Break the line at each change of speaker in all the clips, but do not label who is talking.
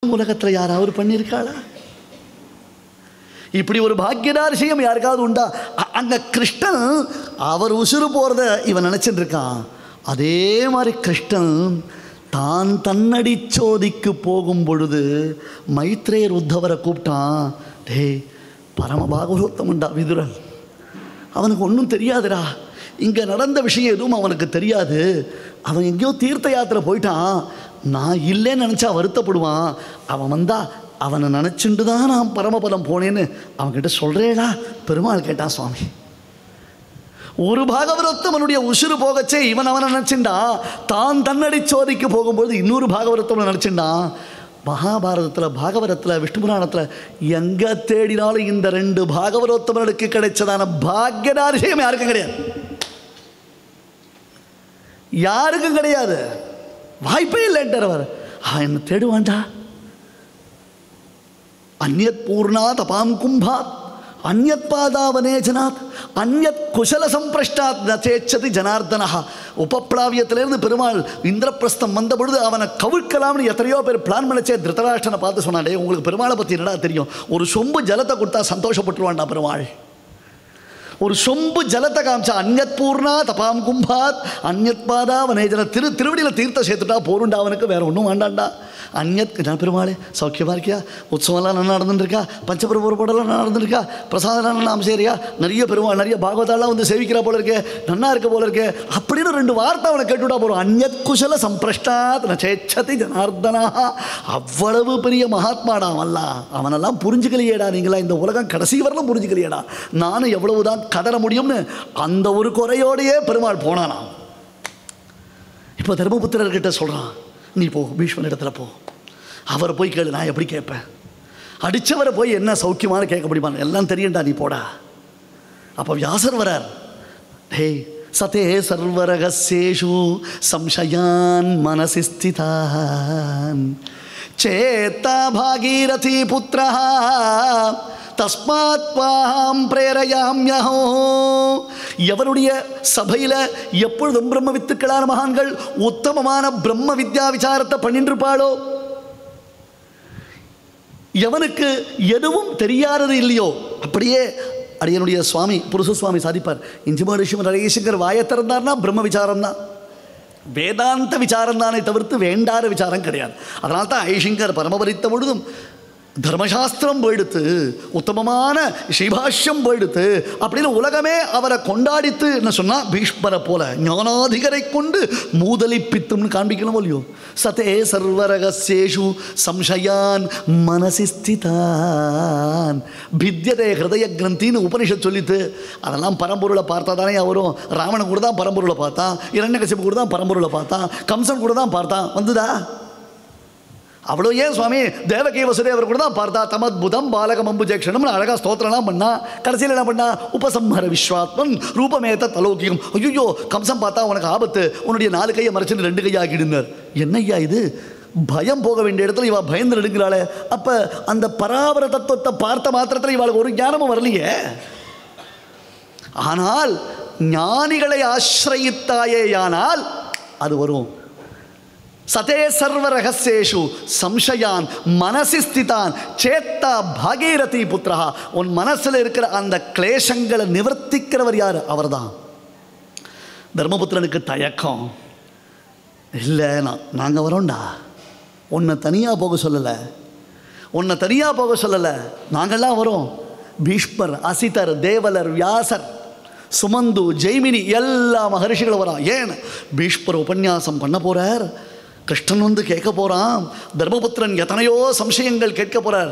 உலகத்தில் யாராவது பண்ணியிருக்காளா? இப்படி ஒரு பாக்கியதாரிசயம் யாருக்காவது உண்டா? அங்கே கிருஷ்ணன் அவர் உசுறு போகிறத இவன் நினச்சிட்டு இருக்கான். அதே மாதிரி கிருஷ்ணன் தான் தன்னடி சோதிக்கு போகும் பொழுது மைத்ரேயர் உத்தவரை கூப்பிட்டான். டேய், பரம பாகவதோத்தமன்டா விதுரன், அவனுக்கு ஒன்றும் தெரியாதுடா, இங்கே நடந்த விஷயம் எதுவும் அவனுக்கு தெரியாது. அவன் எங்கேயோ தீர்த்த யாத்திரை போயிட்டான், நான் இல்லைன்னு நினச்சா வருத்தப்படுவான். அவன் வந்தா அவனை நினச்சிண்டு தான் நான் பரமபதம் போனேன்னு அவன்கிட்ட சொல்கிறேடா. பெருமாள் கேட்டான், சுவாமி, ஒரு பாகவதோத்தமனுடைய உசுறு போகச்சே இவன் அவனை நினச்சிண்டா, தான் தன்னடி சோதிக்கு போகும்போது இன்னொரு பாகவதோத்தமனை நினச்சிண்டான். மகாபாரதத்தில், பாகவதத்தில், விஷ்ணு புராணத்தில் எங்கே தேடினாலும் இந்த 2 பாகவதோத்தமனுக்கு கிடைச்சதான பாக்கியதாரிசயம் யாருக்கும் கிடையாது. யாருக்கும் கிடையாது, வாய்ப்பே இல்லைன்ட்டார் அவர். அவன் என்ன தேடுவான்டா. அந்யத் பூர்ணா தபாம் கும்பாத் அந்யத் பாதாவனே ஜனாத் அந்யத் குசல சம்பிரஷ்டாத் நச்சேச்சதி ஜனார்தனா. உபப்ளாவியத்திலேருந்து பெருமாள் இந்திரபிரஸ்தம் வந்த பொழுது அவனை கவிழ்க்கலாம்னு எத்தனையோ பேர் பிளான் பண்ணிச்சே. திருதராஷ்டிரனை பார்த்து சொன்னாடே, உங்களுக்கு பெருமாளை பற்றி என்னடா தெரியும், ஒரு சொம்பு ஜலத்தை கொடுத்தா சந்தோஷப்பட்டுருவான்டா பெருமாள். ஒரு சொம்பு ஜலத்தை காமிச்சா அந்யத் பூர்ணா தபாம் கும்பாத் அந்யத் பாதாவனே ஜன. திருவடியில் தீர்த்த சேர்த்துட்டா போருண்டா, அவனுக்கு வேற ஒன்றும் வேண்டாண்டா. அந்யத் பெருமாளே சௌக்கியமாக இருக்கியா, உற்சவம்லாம் நல்லா நடந்துருக்கா, பஞ்சபிரபுரப்படலாம் நல்லா நடந்துருக்கா, பிரசாதம்லாம் நல்லா அமைச்சேரியா, நிறைய பெருமாள் நிறைய பாகவதாலாம் வந்து சேவிக்கிறா போல இருக்கே, நன்னா இருக்க போல இருக்கே அப்படின்னு 2 வார்த்தை அவனை கேட்டுவிட்டா போகிறோம். அந்யத் குசல சம்பிரஷ்டாத் நச்சேச்சதி ஜனார்தனா. அவ்வளவு பெரிய மகாத்மாடா அவன்லாம். அவனெல்லாம் புரிஞ்சுக்கலையேடா நீங்களா, இந்த உலகம் கடைசி வரலாம் புரிஞ்சுக்கலையேடா, நானும் எவ்வளவுதான் கதற முடியும்னு அந்த ஒரு குறையோடையே பெருமாள் போனானா. இப்போ தர்மபுத்திரர்கிட்ட சொல்கிறான், நீ போ பீஷ்மன் இடத்துல போ, அவரை போய் கேளு, நான் எப்படி கேட்பேன், அடித்தவரை போய் என்ன சௌக்கியமான கேட்க முடியுமா, எல்லாம் தெரியும்டா, நீ போடா. அப்போ வியாசர் வரார். ஹே சதே சர்வரகசேஷு சம்சயான் மனசி ஸ்திதான் சேத்தா பாகீரதி புத்திரா தஸ்மாத் பாம் பிரேரயாம்யஹோ. எவருடைய சபையில் எப்பொழுதும் பிரம்ம வித்துக்களான மகான்கள் உத்தமமான பிரம்ம வித்யா விசாரத்தை பண்ணிட்டு இருப்பாளோ, எவனுக்கு எதுவும் தெரியாதது இல்லையோ, அப்படியே அடியனுடைய சுவாமி புருஷ சுவாமி சாதிப்பார், இஞ்சிமரிஷம் ரயேசங்கர் வாயை திறந்தார்னா பிரம்ம விசாரம் தான், வேதாந்த விசாரம் தானே தவிர்த்து வேண்டாத விசாரம் கிடையாது. அதனால தான் ஐஷங்கர் பரமபரித்த பொழுதும் தர்மசாஸ்திரம் போயிடுத்து, உத்தமமான ஸ்ரீபாஷ்யம் போயிடுத்து அப்படின்னு உலகமே அவரை கொண்டாடித்து என்ன சொன்னால், பீஷ்மரை போல ஞானாதிகரை கொண்டு மூதலிப்பித்தும்னு காண்பிக்கணும் இல்லையோ. சதே சர்வரகசேஷு சம்சயான் மனசி ஸ்திதான் பித்யதே ஹிருதய கிரந்தின்னு உபனிஷத் சொல்லித்து. அதெல்லாம் பரம்பொருளை பார்த்தா தானே வரும். ராவணன் கூட தான் பரம்பொருளை பார்த்தான், இரண்யகசிபு கூட தான் பரம்பொருளை பார்த்தான், கம்சன் கூட தான் பார்த்தான், வந்துதா? அவ்வளோ ஏன் சுவாமி தேவகி வசுதேவர் கூட தான் பார்த்தா, தமத்புதம் பாலகம் அம்புஜேக்ஷணம்னு அழகாக ஸ்தோத்திரம்லாம் பண்ணா. கடைசியில் என்ன பண்ணா, உபசம்ஹர விஸ்வாத்மன் ரூபமேத தலோக்கியம். ஐயோ கம்சம் பார்த்தா உனக்கு ஆபத்து, உன்னுடைய 4 கையை மறைச்சிட்டு 2 கையாக்கிடுனார். என்னய்யா இது, பயம் போக வேண்டிய இடத்துல இவள் பயந்து நடுங்கிறாளே. அப்போ அந்த பராவர தத்துவத்தை பார்த்த மாத்திரத்தில் இவளுக்கு ஒரு ஞானமும் வரலையே. ஆனால் ஞானிகளை ஆசிரயித்தாயேயானால் அது வரும். சதே சர்வ ரகசேஷு சம்சயான் மனசி ஸ்திதான் சேத்தா பாகீரதி புத்திரா. உன் மனசில் இருக்கிற அந்த கிளேசங்களை நிவர்த்திக்கிறவர் யார்? அவர் தான். தர்மபுத்திரனுக்கு தயக்கம் இல்லை, நாங்கள் வரோண்டா, உன்னை தனியாக போக சொல்லலை, உன்னை தனியாக போக சொல்லலை, நாங்கள்லாம் வரோம். பீஷ்மர், அசிதர், தேவலர், வியாசர், சுமந்து, ஜெய்மினி எல்லா மகரிஷிகளும் வரான். ஏன் பீஷ்மர் உபன்யாசம் பண்ண போகிறார், கிருஷ்ணன் வந்து கேட்க போகிறான், தர்மபுத்திரன் எத்தனையோ சம்சயங்கள் கேட்க போகிறார்,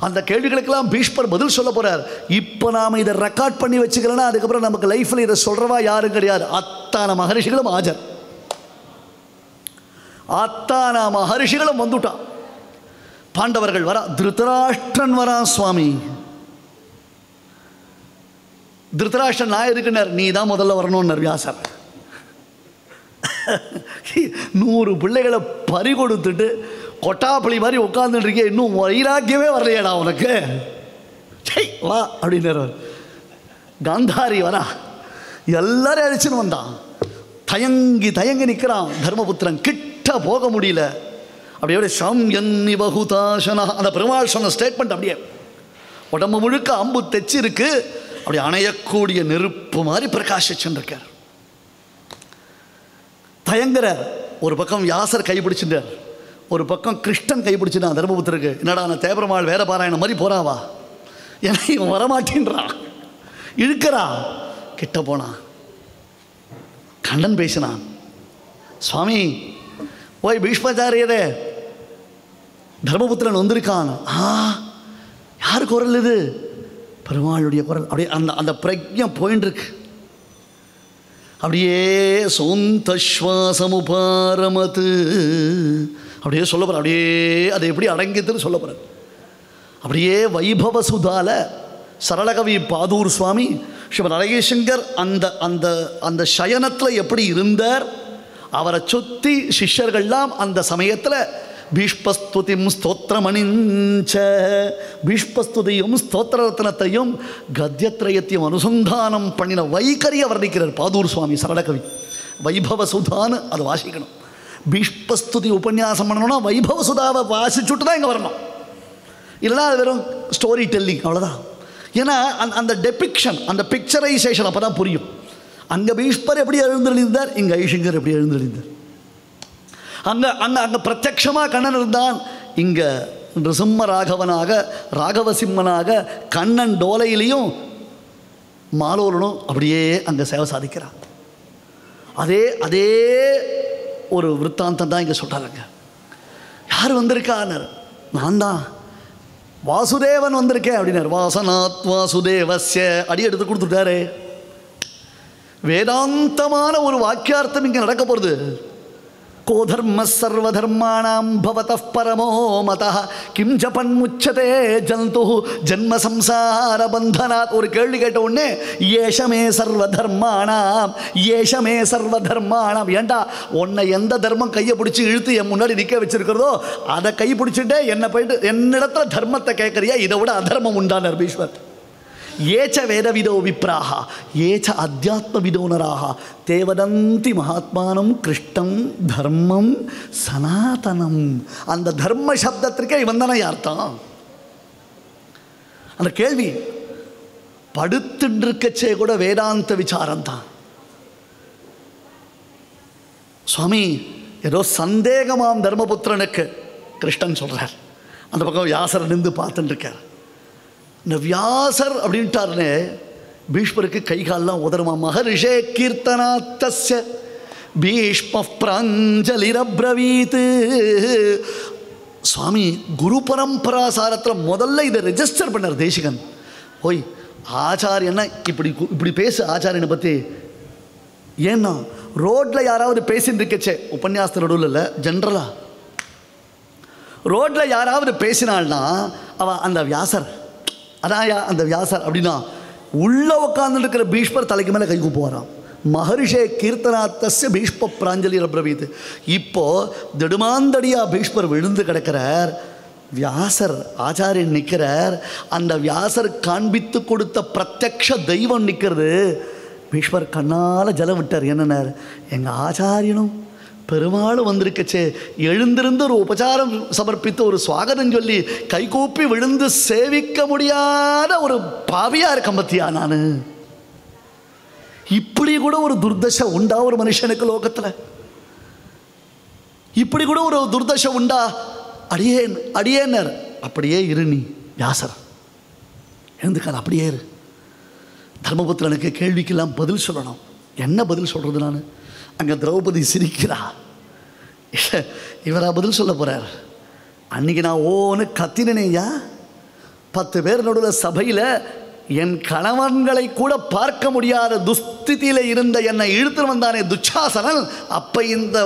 அந்த கேள்விகளுக்கெல்லாம் பீஷ்மர் பதில் சொல்ல போகிறார். இப்போ நாம் இதை ரெக்கார்ட் பண்ணி வச்சுக்கலன்னா அதுக்கப்புறம் நமக்கு லைஃப்பில் இதை சொல்கிறவா யாரும் கிடையாது. அத்தான மகரிஷிகளும் ஆஜர், அத்தான மகரிஷிகளும் வந்துட்டான். பாண்டவர்கள் வரா, திருதராஷ்டிரன் வரான். சுவாமி திருதராஷ்டிரன் நான் எதுக்குன்னார், நீ தான் முதல்ல வரணும்னார் வியாசர். 100 பிள்ளைகளை பறி கொடுத்துட்டு கொட்டாப்பள்ளி மாதிரி உட்கார்ந்துட்டு இருக்கே, இன்னும் வைராக்கியமே வரலையேடா உனக்கு, வா அப்படின்னார். காந்தாரி வரா, எல்லாரும் அழிச்சுன்னு வந்தான். தயங்கி தயங்கி நிற்கிறான் தர்மபுத்திரன், கிட்ட போக முடியல. அப்படியே சாம்யன்னி பகுதாசனா, அந்த பெருமாள் சொன்ன ஸ்டேட்மெண்ட் அப்படியே உடம்பு முழுக்க அம்பு தைச்சி இருக்கு, அப்படி அணையக்கூடிய நெருப்பு மாதிரி பிரகாசிச்சுருக்கார். தயங்குறார். ஒரு பக்கம் வியாசர் கைப்பிடிச்சுட்டார், ஒரு பக்கம் கிருஷ்ணன் கைப்பிடிச்சுட்டான் தர்மபுத்திரருக்கு. என்னடா நான் தேவரமாள் வேற பாராயணம் மாதிரி போறாவா, ஏன்னா இவன் வரமாட்டேன்றான், இழுக்கிறா. கிட்ட போனான், கண்ணன் பேசினான், சுவாமி ஓய் பீஷ்மாச்சாரியரே, தர்மபுத்திரன் வந்திருக்கான். யார் குரல் இது? பெருமாளுடைய குரல். அப்படியே அந்த அந்த பிரஜம் போயின்னு இருக்கு. அப்படியே சோந்தஸ்வாசமுபாரமத்து அப்படியே சொல்ல போற, அப்படியே அதை எப்படி அடங்கித்துன்னு சொல்ல போற. அப்படியே வைபவ சுதால சரளகவி பாதூர் சுவாமி ஸ்ரீமத் அழகேசங்கர் அந்த அந்த அந்த சயனத்தில் எப்படி இருந்தார், அவரை சுற்றி சிஷ்யர்கள்லாம் அந்த சமயத்தில் பீஷ்பஸ்துதிம் ஸ்தோத்திரமணிஞ்ச, பீஷ்பஸ்துதியும் ஸ்தோத்திர ரத்னத்தையும் கத்தியத்ரயத்தையும் அனுசந்தானம் பண்ணின வைகரியை வர்ணிக்கிறார் பாதூர் சுவாமி சரளகவி. வைபவ சுதான்னு அதை வாசிக்கணும். பீஷ்பஸ்துதி உபன்யாசம் பண்ணணும்னா வைபவ சுதாவை வாசிச்சுட்டு தான் இங்கே வரணும், இல்லைனா அது வெறும் ஸ்டோரி டெல்லிங் அவ்வளோதான். ஏன்னா அந்த டெபிக்ஷன், அந்த பிக்சரைசேஷன் அப்போ தான் புரியும். அங்கே பீஷ்பர் எப்படி எழுந்தெழுந்தார், இங்கே ஐஷங்கர் எப்படி எழுந்தெழுந்தார். அங்கே அங்கே அங்கே பிரத்யக்ஷமாக கண்ணன் இருந்தான், இங்கே நிருசிம்ம ராகவனாக ராகவசிம்மனாக கண்ணன் டோலையிலையும் மாலோலனும் அப்படியே அங்கே சேவை சாதிக்கிறான். அதே அதே ஒரு விற்த்தாந்தம் தான் இங்கே சொல்கிறாங்க. யார் வந்திருக்கான்னு, நான் தான் வாசுதேவன் வந்திருக்கேன் அப்படின்னார். வாசனாத் வாசுதேவஸ்ய அடி எடுத்து கொடுத்துட்டாரு. வேதாந்தமான ஒரு வாக்கியார்த்தம் இங்கே நடக்க போகிறது. கோ தர்ம சர்வதர்மாணாம் பவதः பரமோ மதः கிம் ஜபன்முச்சதே ஜந்து ஜன்ம சம்சார பந்தனாத். ஒரு கேள்வி கேட்ட உடனே ஏஷமே சர்வதர்மாணாம், ஏஷமே சர்வதர்மாணாம். ஏண்டா உன்னை எந்த தர்மம் கையை பிடிச்சி இழுத்து என் முன்னாடி நிற்க வச்சிருக்கிறதோ அதை கை பிடிச்சிட்டு என்னை போயிட்டு என்னிடத்துல தர்மத்தை கேட்குறியா, இதை விட அதர்மம் உண்டானார் பீஷ்மர். ஏச்ச வேதவிதோ விப்ராஹா ஏச்ச அத்தியாத்ம விதோ நராஹா தேவதந்தி மகாத்மானம் கிருஷ்ணம் தர்மம் சனாதனம். அந்த தர்ம சப்தத்திற்கே இவன் தானே அர்த்தம். அந்த கேள்வி படுத்துட்டு இருக்கச்சே கூட வேதாந்த விசாரம் தான். சுவாமி ஏதோ சந்தேகமாம் தர்மபுத்திரனுக்கு கிருஷ்ணன் சொல்றார். அந்த பக்கம் வியாசர் நின்று பார்த்துட்டு இருக்கார். இந்த வியாசர் அப்படின்ட்டாருன்னு பீஷ்மருக்கு கை காலெலாம் உதருமா. மகரிஷே கீர்த்தனாத்தஸ்ய பீஷ்ம பிராஞ்சலிரப்ரவீத். சுவாமி குரு பரம்பராசாரத்தில் முதல்ல இதை ரெஜிஸ்டர் பண்ணார் தேசிகன். ஓய் ஆச்சாரியன்னா இப்படி இப்படி பேசு ஆச்சாரியனை பற்றி. ஏன்னா ரோட்டில் யாராவது பேசின்னு இருக்கச்சே, உபன்யாசத்து நடுவில் இல்லை, ஜென்ரலாக ரோட்டில் யாராவது பேசினாள்னா அவள் அந்த வியாசர், அதாயா அந்த வியாசர் அப்படின்னா உள்ளே உட்கார்ந்துட்டு இருக்கிற பீஷ்மர் தலைக்கு மேலே கை கூப்புவாராம். மகரிஷே கீர்த்தனாத்தஸ்ய பீஷ்ம பிராஞ்சலி ரப்ரவீத். இப்போது திடுமாந்தடியாக பீஷ்மர் விழுந்து கிடக்கிறார். வியாசர் ஆச்சாரியன் நிற்கிறார். அந்த வியாசர் காண்பித்து கொடுத்த பிரத்யக்ஷ தெய்வம் நிற்கிறது. பீஷ்மர் கண்ணால் ஜலம் விட்டார். என்னன்னார், எங்கள் ஆச்சாரியனும் பெருமாளும் வந்திருக்கச்சே, எழுந்திருந்து ஒரு உபச்சாரம் சமர்ப்பித்து ஒரு சுவாகதம் சொல்லி கைகூப்பி விழுந்து சேவிக்க முடியாத ஒரு பாவியா இருக்கேன் பத்தியா நான். இப்படி கூட ஒரு துர்தசை உண்டா ஒரு மனுஷனுக்கு லோகத்தில்? இப்படி கூட ஒரு துர்தசை உண்டா? அடியேன் அடியேன்னர். அப்படியே இரு நீ வியாசர், எழுந்துக்காது, அப்படியே இரு. தர்மபுத்திரனுக்கு கேள்விக்கெல்லாம் பதில் சொல்லணும். என்ன பதில் சொல்கிறது நான்? அங்கே திரௌபதி சிரிக்கிறா. இவரா பதில் சொல்ல போகிறார். அன்றைக்கி நான் ஓன்னு கத்தினேயா, 10 பேர் நடுவில் சபையில் என் கணவன்களை கூட பார்க்க முடியாத துஸ்திதியில் இருந்த என்னை இழுத்து வந்தானே துச்சாசனன். அப்போ இந்த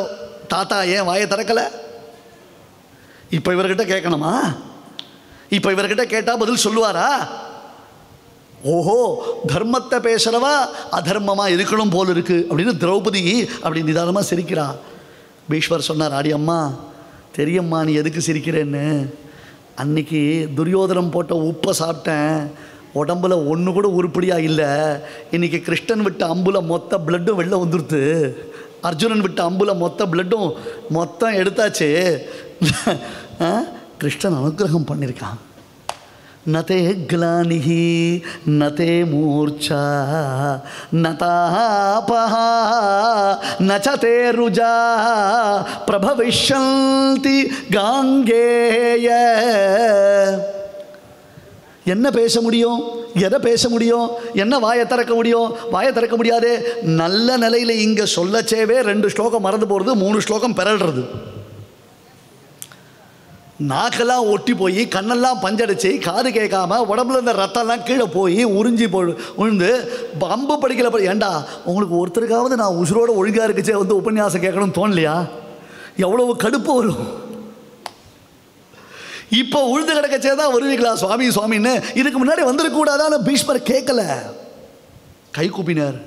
தாத்தா ஏன் வாயை திறக்கலை? இப்போ இவர்கிட்ட கேட்கணுமா? இப்போ இவர்கிட்ட கேட்டால் பதில் சொல்லுவாரா? ஓஹோ, தர்மத்தை பேசுகிறவா அதர்மமாக இருக்கணும் போல் இருக்குது அப்படின்னு திரௌபதி அப்படி நிதானமாக சிரிக்கிறா. பீஷ்மர் சொன்னார், அடி அம்மா தெரியம்மா நீ எதுக்கு சிரிக்கிறேன்னு. அன்னைக்கு துரியோதனம் போட்ட உப்பை சாப்பிட்டேன், உடம்புல ஒன்று கூட உருப்படியாக இல்லை. இன்றைக்கி கிருஷ்ணன் விட்ட அம்புல மொத்த பிளட்டும் வெளில வந்துடுது. அர்ஜுனன் விட்ட அம்புல மொத்த பிளட்டும் மொத்தம் எடுத்தாச்சு. கிருஷ்ணன் அனுகிரகம் பண்ணியிருக்கான். நதே க்லானிஹி நதே மூர்ச்சா நதாபஹா நச்சதே ருஜா பிரபவிஷ்யந்தி காங்கேய. என்ன பேச முடியும், எதை பேச முடியும், என்ன வாயை திறக்க முடியும்? வாயை திறக்க முடியாது. நல்ல நிலையில் இங்கே சொல்லச்சேவே 2 ஸ்லோகம் மறந்து போகிறது, 3 ஸ்லோகம் பிறல்றது. நாக்கெல்லாம் ஒட்டி போய் கண்ணெல்லாம் பஞ்சடிச்சு காது கேட்காம உடம்புல இந்த ரத்தம்லாம் கீழே போய் உறிஞ்சி விழுந்து அம்பு படிக்கல. ஏண்டா உங்களுக்கு ஒருத்தருக்காவது நான் உசுரோட ஒழுங்காக இருக்குச்சே வந்து உபன்யாசம் கேட்கணும்னு தோணலையா? எவ்வளவு கடுப்பு வரும். இப்போ உழுது கிடக்கச்சே தான் வருவீங்களா சுவாமி சுவாமின்னு? இதுக்கு முன்னாடி வந்துருக்கூடாதான்னு பீஷ்மர் கேட்கல, கை கூப்பினார்.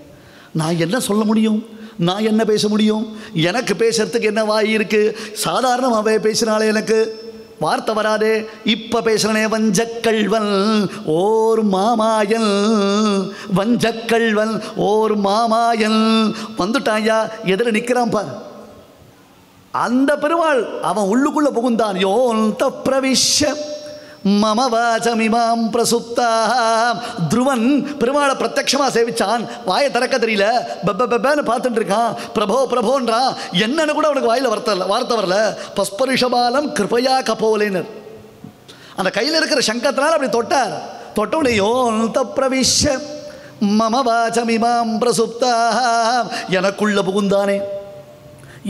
நான் என்ன சொல்ல முடியும், நான் என்ன பேச முடியும்? எனக்கு பேசுறதுக்கு என்ன வாய் இருக்கு? சாதாரணமாகவே பேசினாலே எனக்கு வார்த்தை வராதே. இப்ப பேசுறனே வஞ்சக்கள்வன் ஓர் மாமாயன், வஞ்சக்கள்வன் ஓர் மாமாயன் வந்துட்டாயா, எதிர நிற்கிறான் பார். அந்த பெருமாள் அவன் உள்ளுக்குள்ள புகுந்தான். யோந்த பிரவிஷ்ய மம வாசமிமாம் பிரசுப்தாம். துருவன் பெருமாளை பிரத்யட்சமாக சேவிச்சான். வாயை திறக்க தெரியல, பெப்பன்னு பார்த்துட்டு இருக்கான். பிரபோ பிரபோன்றான். என்னன்னு கூட அவனுக்கு வாயில் வார்த்தை வரல. பஸ்பரிஷபாலம் கிருபையா கபோலேனர் அந்த கையில் இருக்கிற சங்கத்தினால் அப்படி தொட்டார். தொட்டவுடைய யோந்த பிரவிஷ்ய மம வாசமிமாம் பிரசுப்தாம். எனக்குள்ள புகுந்தானே,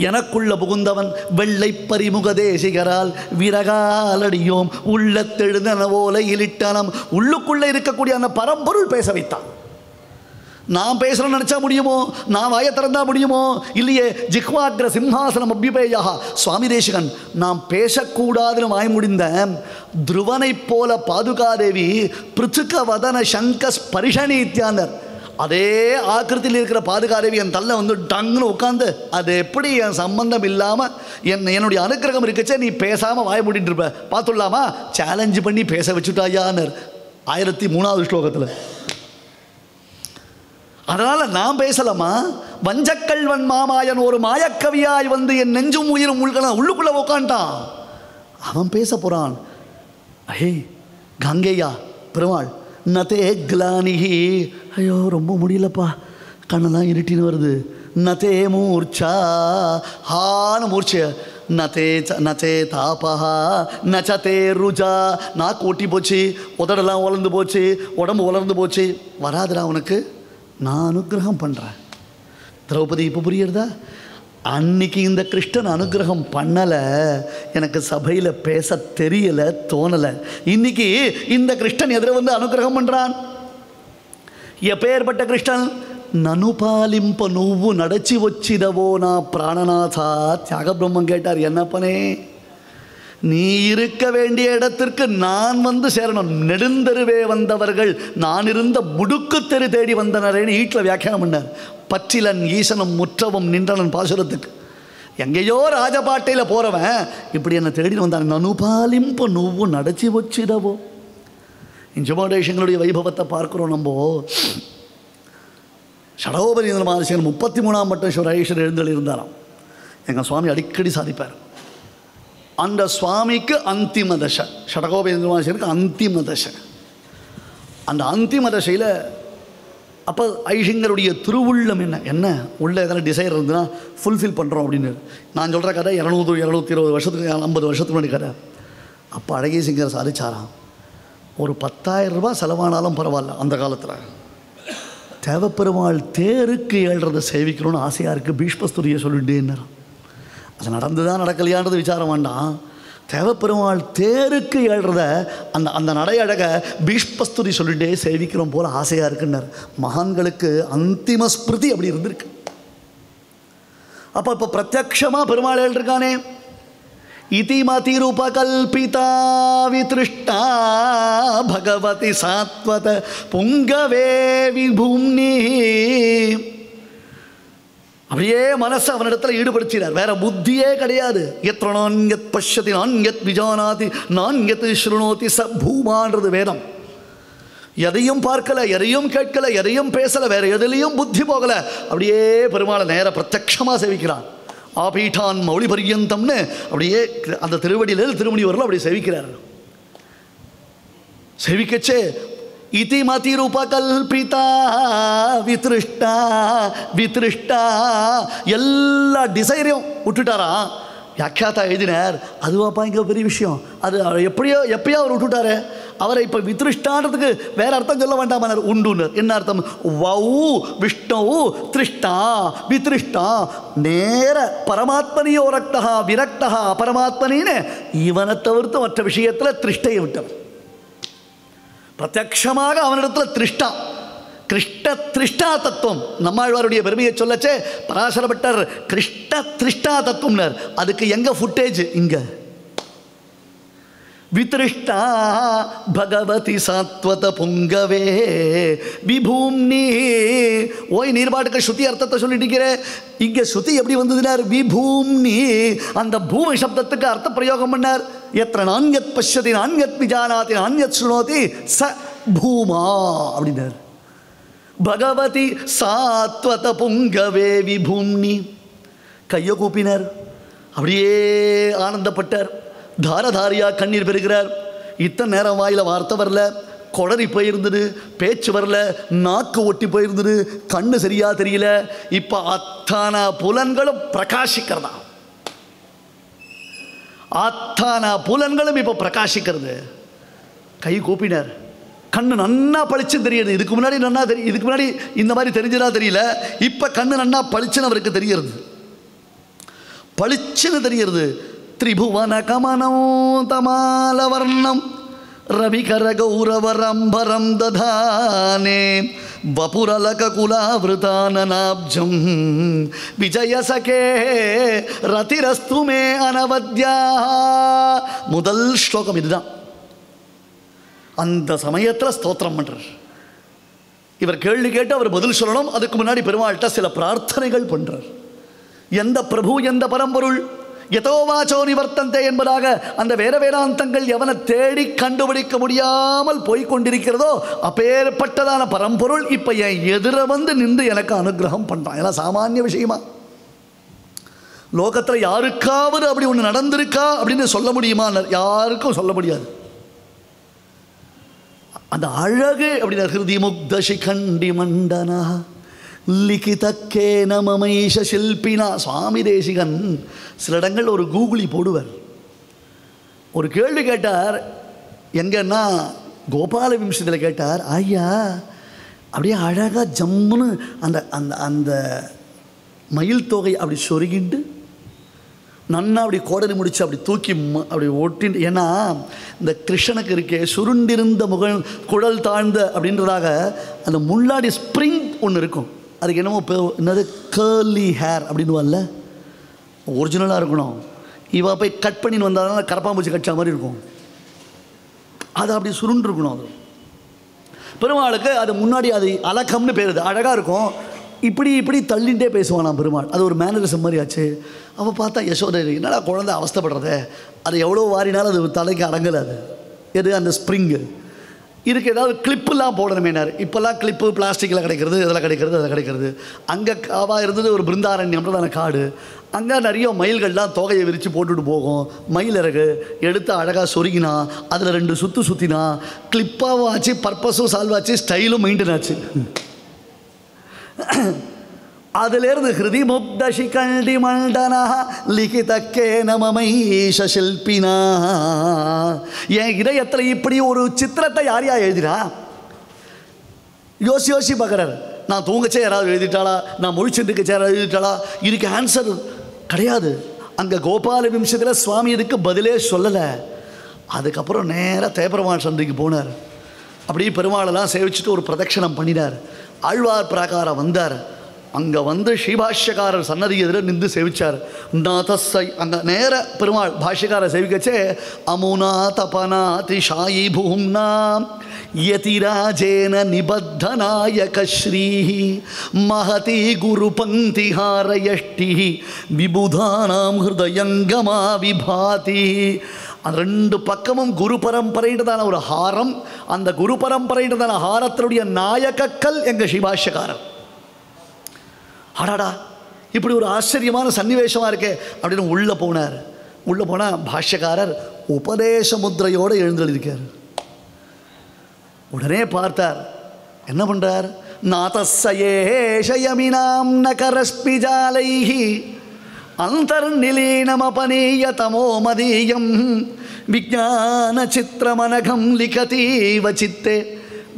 எனக்குள்ள புகுந்தவன் வெள்ளை பரிமுக தேசிகரால் விரகாலடியோம் உள்ளத்தெழுந்தன போல இலிட்டனம். உள்ளுக்குள்ளே இருக்கக்கூடிய அந்த பரம்பொருள் பேச வைத்தான். நான் பேசணும்னு நினச்சா முடியுமோ? நான் வாயை திறந்தா முடியுமோ? இல்லையே. ஜிஹ்வாக்ர சிம்ஹாசனம் அபிபேயா. சுவாமி தேசிகன் நாம் பேசக்கூடாதுன்னு வாய் முடிந்த துருவனை போல பாதுகாதேவி பிருச்சுக்க வதன சங்க ஸ்பரிஷனீத்யானர். அதே ஆக்கிருத்தியில் இருக்கிற பாதுகாதேவி என் தள்ள வந்து டங்குன்னு உட்காந்து, அது எப்படி என் சம்பந்தம் இல்லாமல் என்னுடைய அனுக்கிரகம் இருக்குச்சே நீ பேசாமல் வாய மூடிட்டு இருப்ப, பார்த்துடலாமா? சேலஞ்சு பண்ணி பேச வச்சுட்டாயானர் 1003வது ஸ்லோகத்தில். அதனால் நான் பேசலாமா? வஞ்சக்கள்வன் மாமாயன் ஒரு மாயக்கவியாய் வந்து என் நெஞ்சும் உயிரும் உள்ளுக்குள்ளே உட்காண்டான். அவன் பேச போகிறான். அஹே கங்கையா பெருமாள் நதே க்லானிஹி. ஐயோ ரொம்ப முடியலப்பா, கண்ணெல்லாம் இருட்டின்னு வருது. நதே மூர்ச்சா ஹான மூர்ச்சை. நச்சே தாபஹா நச்சதே ருஜா. நாக்கு ஒட்டி போச்சு, உதடெல்லாம் உலர்ந்து போச்சு, உடம்பு உலர்ந்து போச்சு. வராதுடா உனக்கு, நான் அனுகிரகம் பண்ணுறேன். திரௌபதி இப்போ புரியுறதா? அன்னைக்கு இந்த கிருஷ்ணன் அனுகிரகம் பண்ணலை, எனக்கு சபையில் பேச தெரியலை, தோணலை. இன்னைக்கு இந்த கிருஷ்ணன் எதிர வந்து அனுகிரகம் பண்ணுறான். எப்பேற்பட்ட கிருஷ்ணன்? நனுபாலிம்ப நுவ்வு நடச்சி வச்சிடவோ நான் பிராணநாதா. தியாக பிரம்மம் கேட்டார், என்னப்பனே நீ இருக்க வேண்டிய இடத்திற்கு நான் வந்து சேரணும். நெடுந்தெருவே வந்தவர்கள் நான் இருந்த முடுக்கு தெரு தேடி வந்தனரேன்னு வீட்டில் வியாக்கியானம் பண்ணார். பற்றிலன் ஈசனும் முற்றவும் நின்றனன் பாசுரத்துக்கு. எங்கேயோ ராஜபாட்டையில் போகிறவன் இப்படி என்னை தேடி வந்தான். நனுபாலிம்ப நுவ்வு நடச்சி வச்சிடவோ. இன்ஜுமோடேஷங்களுடைய வைபவத்தை பார்க்குறோம் நம்ம. ஷடகோபரீந்திர மகாதேசிகன் 33ஆம் மட்டம் ஈஸ்வரர் எழுந்தல் இருந்தாராம். எங்கள் சுவாமி அடிக்கடி சாதிப்பார். அந்த சுவாமிக்கு அந்திம தசை, ஷடகோபரீந்திர மகாதேசிகனுக்கு அந்திம தசை. அந்த அந்திம தசையில் அப்போ ஐஷிங்கருடைய திருவுள்ளம் என்ன உள்ள எதனா டிசைர் இருந்ததுன்னா ஃபுல்ஃபில் பண்ணுறோம் அப்படின்னு. நான் சொல்கிற கதை 200-220 வருஷத்துக்கு 50 வருஷத்துக்கு முன்னாடி கதை. அப்போ அழகேசிங்கர் சாதிச்சாராம், ஒரு 10,000 ரூபாய் செலவானாலும் பரவாயில்ல. அந்த காலத்தில் தேவப்பெருமாள் தேருக்கு ஏழ்றதை சேவிக்கணும்னு ஆசையாக இருக்குது, பீஷ்மஸ்துரியை சொல்லிட்டேன்னாராம். அது நடந்துதான் நடக்கலையான்றது விசாரம் வேண்டாம். தேவப்பெருமாள் தேருக்கு ஏழ்றத அந்த நடையழக பீஷ்மஸ்துரி சொல்லிட்டே சேவிக்கிறோம் போல் ஆசையாக இருக்குன்னார். மகான்களுக்கு அந்திம ஸ்மிருதி அப்படி இருந்திருக்கு. அப்போ இப்போ பிரத்யக்ஷமாக பெருமாள் ஏழ்ருக்கானே. இதிமதிருபகல்பிதா வித்ருஷ்டா பகவதி சாத்வத புங்கவே விபூம்னி. அப்படியே மனசை அவனிடத்தில் ஈடுபடுத்தினார். வேற புத்தியே கிடையாது. எத் நான் எத் பஷ்யதி நான் எத் விஜானாதி நான் எத் ஸ்ருணோதி ச பூமான்றது வேதம். எதையும் பார்க்கலை, எதையும் கேட்கலை, எதையும் பேசலை, வேற எதுலேயும் புத்தி போகலை. அப்படியே பெருமாளை நேர பிரத்யக்ஷமாக சேவிக்கிறான். ஆபீட்டான் மௌளி பரியந்தம்னு அப்படியே அந்த திருவடியில் திருமணி வரல அப்படி செவிக்கிறார். செவிக்கச்சே இதி மதிருபகல்பிதா வித்ருஷ்டா வித்ருஷ்டா எல்லா டிசைரையும் விட்டுட்டாரா. வியாக்கியாத்தா எழுதினார், அதுவாப்பா இங்கே பெரிய விஷயம். அது எப்பயோ அவர் விட்டுட்டாரு. அவரை இப்போ வித்ருஷ்டான்றதுக்கு வேற அர்த்தம் சொல்ல வேண்டாம் உண்டுனர். என்ன அர்த்தம்? வௌ விஷ்ணு திருஷ்டா வித்ருஷ்டா நேர பரமாத்மனியோ ரக்தா விரக்தா பரமாத்மனின்னு இவனை தவிர்த்து மற்ற விஷயத்தில் திருஷ்டையை விட்டவர். பிரத்யக்ஷமாக அவனிடத்தில் திருஷ்டா கிருஷ்ண திருஷ்டா தத்துவம். நம்மாழ்வாருடைய பெருமையை சொல்லச்சே பராசரப்பட்டர் கிருஷ்ண திருஷ்டா தத்துவம்னர். அதுக்கு எங்க ஃபுட்டேஜ்? இங்க வித்ருஷ்டா பகவதி சாத்வத புங்கவே விபூம்னி. ஓய் நீர்பாட்டுக்கு ஸ்ருதி அர்த்தத்தை சொல்லிட்டு இருக்கிறேன். இங்க ஸ்ருதி எப்படி வந்ததுனார்? விபூம்னி. அந்த பூமி சப்தத்துக்கு அர்த்த பிரயோகம் பண்ணார். எத்திர நான்யத் பஷ்யதி நான்யத் விஜானாதி நான்யத் ஸ்ருணோதி ச பூமா அப்படின்னார். பகவதி சாத்வத புங்கவே விபூம்னி. கையை கூப்பினார், அப்படியே ஆனந்தப்பட்டார். தாரதாரியா கண்ணீர் பெறுகிறார். இத்தனை நேரம் வாயில வார்த்தை வரல, கொடரி போயிருந்தது, பேச்சு வரல, நாக்கு ஒட்டி போயிருந்தது, கண்ணு சரியா தெரியல. இப்ப அத்தான புலன்களும் பிரகாசிக்கிறதா. அத்தான புலன்களும் இப்ப பிரகாசிக்கிறது. கை கூப்பினார். கண்ணு நன்னா பளிச்சு தெரியுது. இதுக்கு முன்னாடி நன்னா தெரியும். இதுக்கு முன்னாடி இந்த மாதிரி தெரிஞ்சதா தெரியல. இப்ப கண்ணு நன்னா பளிச்சுன்னு அவருக்கு தெரிகிறது. பளிச்சுன்னு தெரிகிறது. திரிபுவன கமனம் தமாலவர்ணம் ரவிகர கௌரவரம்பரம் ததானே வபுரலக குலாவிருதானநாப்ஜம் விஜயசகே ரதிரஸ்து மே அனவத்யா. முதல் ஸ்லோகம் இதுதான். அந்த சமயத்தில் ஸ்தோத்திரம் பண்றார். இவர் கேள்வி கேட்டு அவர் பதில் சொல்லணும். அதுக்கு முன்னாடி பெருமாள்கிட்ட சில பிரார்த்தனைகள் பண்றார். எந்த பிரபு எந்த பரம்பொருள் எதோவாச்சோ நிவர்த்தந்தே என்பதாக அந்த வேத வேதாந்தங்கள் எவனை தேடி கண்டுபிடிக்க முடியாமல் போய்கொண்டிருக்கிறதோ அப்பேற்பட்டதான பரம்பொருள் இப்ப என் எதிர வந்து நின்று எனக்கு அனுகிரகம் பண்றான். ஏன்னா சாமானிய விஷயமா? லோகத்தில் யாருக்காவது அப்படி ஒன்று நடந்திருக்கா அப்படின்னு சொல்ல முடியுமா? யாருக்கும் சொல்ல முடியாது. அந்த அழகு அப்படின்னா ஹிருதி முக்த சிகண்டி மண்டனா லிகிதக்கே நமமைஷ சில்பினா. சுவாமி தேசிகன் சில இடங்கள் ஒரு கூகுளி போடுவார். ஒரு கேள்வி கேட்டார். எங்கன்னா கோபால விம்சத்தில் கேட்டார். ஐயா அப்படியே அழகாக ஜம்முன்னு அந்த அந்த அந்த மயில் தொகை அப்படி சொருகிண்டு நன்னா அப்படி கோடரி முடிச்சு அப்படி தூக்கி அப்படி ஒட்டின்னு. ஏன்னா இந்த கிருஷ்ணனுக்கு இருக்கே சுருண்டிருந்த குழல் தாழ்ந்த அப்படின்றதாக அந்த முன்னாடி ஸ்ப்ரிங் ஒன்று இருக்கும். அதுக்கு என்னமோ என்னது கேர்லி ஹேர் அப்படின்னுவான்ல, ஒரிஜினலாக இருக்கணும். இவ போய் கட் பண்ணின்னு வந்தாலும் கரப்பாம்பூச்சி கட்சா மாதிரி இருக்கும். அது அப்படி சுருண்டு இருக்கணும். அது பெருமாளுக்கு அது முன்னாடி அது அலக்கம்னு பேர். அது அழகாக இருக்கும். இப்படி இப்படி தள்ளிகிட்டே பேசுவான் பெருமாள். அது ஒரு மேனரிசம் மாதிரி ஆச்சு. அவள் பார்த்தா யசோதை என்னடா குழந்தை அவஸ்தைப்படுறதே, அது எவ்வளோ வாரினாலும் அது தலைக்கு அடங்கலை. அது எது அந்த ஸ்ப்ரிங்கு இதுக்கு ஏதாவது கிளிப்புலாம் போடணுமேனார். இப்போல்லாம் கிளிப்பு பிளாஸ்டிக்கில் கிடைக்கிறது, இதில் கிடைக்கிறது, அதில் கிடைக்கிறது. அங்கே காவாக இருந்தது ஒரு பிருந்தாரண்யம்ன்றதான காடு. அங்கே நிறைய மயில்கள்லாம் தொகையை விரித்து போட்டுட்டு போகும். மயில் இறகு எடுத்து அழகாக சொருகினா அதில் 2 சுற்று சுற்றினா கிளிப்பாகவும் ஆச்சு, பர்பஸும் சால்வ் ஆச்சு, ஸ்டைலும் மெயின்டைன் ஆச்சு. அதிலிருந்து ஹிருதி முக்த சிகண்டி மண்டனா லிகிதக்கே நமமைஷ சில்பினா. என் இதயத்தில் இப்படி ஒரு சித்திரத்தை யார் எழுதினா? யோசி பார்க்குறாரு. நான் தூங்கச்சே யாராவது எழுதிட்டாளா, நான் முழிச்சுட்டுக்கச்சே யாராவது எழுதிட்டாளா? இதுக்கு ஆன்சர் கிடையாது. அங்கே கோபால விம்சத்தில் சுவாமி இதுக்கு பதிலே சொல்லலை. அதுக்கப்புறம் நேராக தேப்பெருமாள் சந்தைக்கு போனார். அப்படியே பெருமாளெல்லாம் சேவிச்சுட்டு ஒரு பிரதட்சணம் பண்ணினார். ஆழ்வார் பிராகாரம் வந்தார். அங்கே வந்து ஸ்ரீபாஷ்யக்காரர் சன்னதி எதிர நின்று சேவிச்சார். நாதஸை அங்கே நேர பெருமாள் பாஷ்யக்காரர் சேவிக்கச்சே அமுனா தபனாதி ஷாயி பூம்னா யதிராஜேன நிபத்தநாயக ஸ்ரீஹி மகதி குரு பங்கிஹாரயஷ்டி விபுதானாம் ஹிருதயங்கமா விபாதி. அந்த 2 பக்கமும் குரு பரம்பரைன்றதான ஒரு ஹாரம். அந்த குரு பரம்பரைன்றதான ஹாரத்தினுடைய நாயகக்கல் எங்கள் ஸ்ரீபாஷ்யக்காரர். அடாடா இப்படி ஒரு ஆச்சரியமான சன்னிவேஷமாக இருக்கே அப்படின்னு உள்ளே போனார். உள்ளே போனால் பாஷ்யக்காரர் உபதேச முத்திரையோடு எழுந்தெழுதிருக்கார். உடனே பார்த்தார். என்ன பண்ணுறார்? நாதஸ்ஸயேஷயமினாம் நகரஸ்பிஜாலைஹி அந்தர்நிலீனமபனீய தமோ மதீயம் விஜான சித்திரமனகம் லிகதீவ சித்தே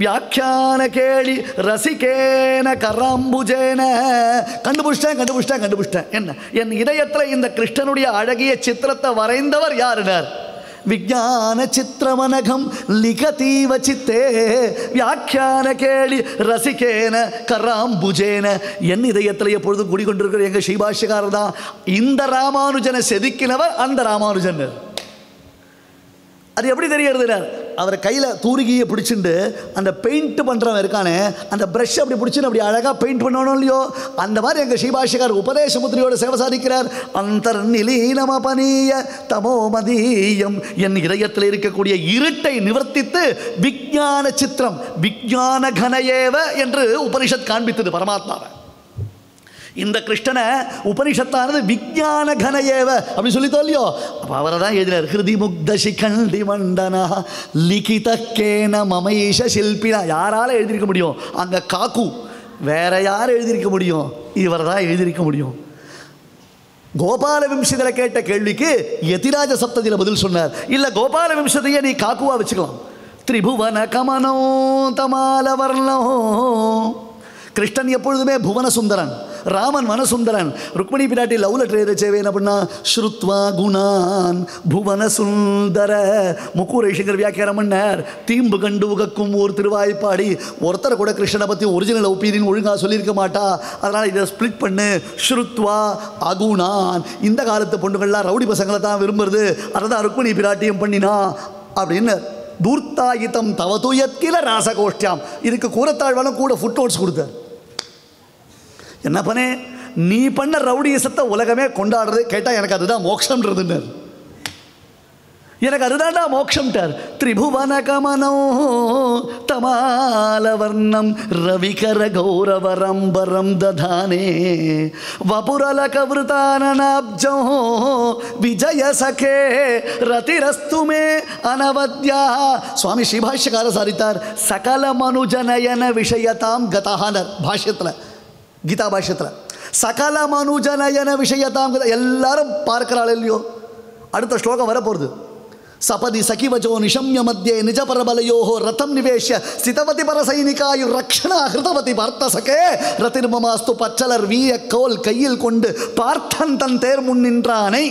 வியாக்கியான கேளி ரசிகேன கராம்புஜேன. கண்டுபிடிச்சிட்டேன். என்ன என் இதயத்தில் இந்த கிருஷ்ணனுடைய அழகிய சித்திரத்தை வரைந்தவர் யாருனார்? விஜான சித்திரமனகம் லிகதீவ சித்தே வியாக்கியான கேளி ரசிகேன கராம்புஜேன. என் இதயத்தில் எப்பொழுதும் குடிக்கொண்டிருக்கிற எங்கள் ஸ்ரீபாஷ்யக்காரர் தான். இந்த ராமானுஜனை செதுக்கினவர் அந்த ராமானுஜன். அது எப்படி தெரியறதுனார்? அவர் கையில் தூரிகையை பிடிச்சிட்டு அந்த பெயிண்ட் பண்ணுறவன் இருக்கானே, அந்த ப்ரஷ் அப்படி பிடிச்சின்னு அப்படி அழகாக பெயிண்ட் பண்ணணும் இல்லையோ, அந்த மாதிரி எங்கள் ஸ்ரீபாஷ்யக்கார் உபதேச முத்திரையோட சேவை சாதிக்கிறார். அந்தர்நிலீனமபனீய தமோமதீயம். என் இதயத்தில் இருக்கக்கூடிய இருட்டை நிவர்த்தித்து விஜான சித்திரம் விஜான கனயேவ என்று உபனிஷத் காண்பித்தது பரமாத்மாவை. இந்த கிருஷ்ணனை உபனிஷத்தானது விஜான கனயேவ அப்படி சொல்லித்தோ இல்லையோ, அப்போ அவரை தான் எழுதினார். ஹிருதி முக்த சிகண்டி மண்டனா லிகித கேன மமைஷ சில்பினா. யாரால் எழுதியிருக்க முடியும்? அங்கே காக்கு. வேற யார் எழுதியிருக்க முடியும்? இவர் தான் எழுதியிருக்க முடியும். கோபால விம்சதியில் கேட்ட கேள்விக்கு யதிராஜ சப்ததியில் பதில் சொன்னார். இல்லை, கோபால விம்சதியை நீ காக்குவா வச்சுக்கலாம். திரிபுவன கமனோ தமால வர்ணோ. கிருஷ்ணன் எப்பொழுதுமே புவன சுந்தரன், ராமன் வனசுந்தரன். ருக்மிணி பிராட்டி லவ் லெட்டர் எழுத சேவை என்ன பண்ணா? ஸ்ருத்வா குணான் புவன சுந்தர. முக்கூரேஷங்கர் வியாக்கியானம் பண்ணார். தீம்பு கண்டு உகக்கும் ஒரு திருவாய்ப்பாடி. ஒருத்தரை கூட கிருஷ்ணனை பற்றி ஒரிஜினல் ஒப்பீனியன் ஒழுங்காக சொல்லியிருக்க மாட்டா. அதனால் இதை ஸ்பிளிட் பண்ணு. ஸ்ருத்வா அகுணான். இந்த காலத்து பொண்ணுகள்லாம் ரவுடி பசங்களை தான் விரும்புறது, அதை தான் ருக்மிணி பிராட்டியம் பண்ணினா அப்படின்னு. தூர்த்தாயித்தம் தவதுயத்கில ராசகோஷ்டியாம். இதுக்கு கூறத்தாழ்வாலும் கூட ஃபுட் நோட்ஸ் கொடுத்தார். என்ன பண்ணே? நீ பண்ண ரவுடியசத்தை உலகமே கொண்டாடுறது. கேட்டால் எனக்கு அதுதான் மோட்சம்ன்றதுன்னு. எனக்கு அதுதான்டா மோட்சம்ட்டார். திரிபுவன கமனோ தமால வர்ணம் ரவிகர கௌரவரம்பரம் ததானே வபுரல கவிருதானனாப்ஜோ விஜய சகே ரதிரஸ்துமே அனவத்யா. சுவாமி ஸ்ரீபாஷ்யக்கார சாரித்தார். சகல மனுஜனயன விஷயத்தாம் கதானர். பாஷ்யத்தில், கீதா பாஷ்யத்தில் சகல மனுஜனயன விஷயத்தாம். எல்லாரும் பார்க்கிறாள் இல்லையோ? அடுத்த ஸ்லோகம் வரப்போகுது. சபதி சகிவஜோ நிஷம்ய மத்தியே நிஜ பரபலையோ ரதம் நிவேஷ்ய ஸ்திதவதி பரசைனிகாயு ரக்ஷணா ஹிருதவதி பார்த்த சகே ரதிர்மமாஸ்து. பச்சலர் வீய கோல் கையில் கொண்டு பார்த்தன் தன் தேர் முன் நின்றானை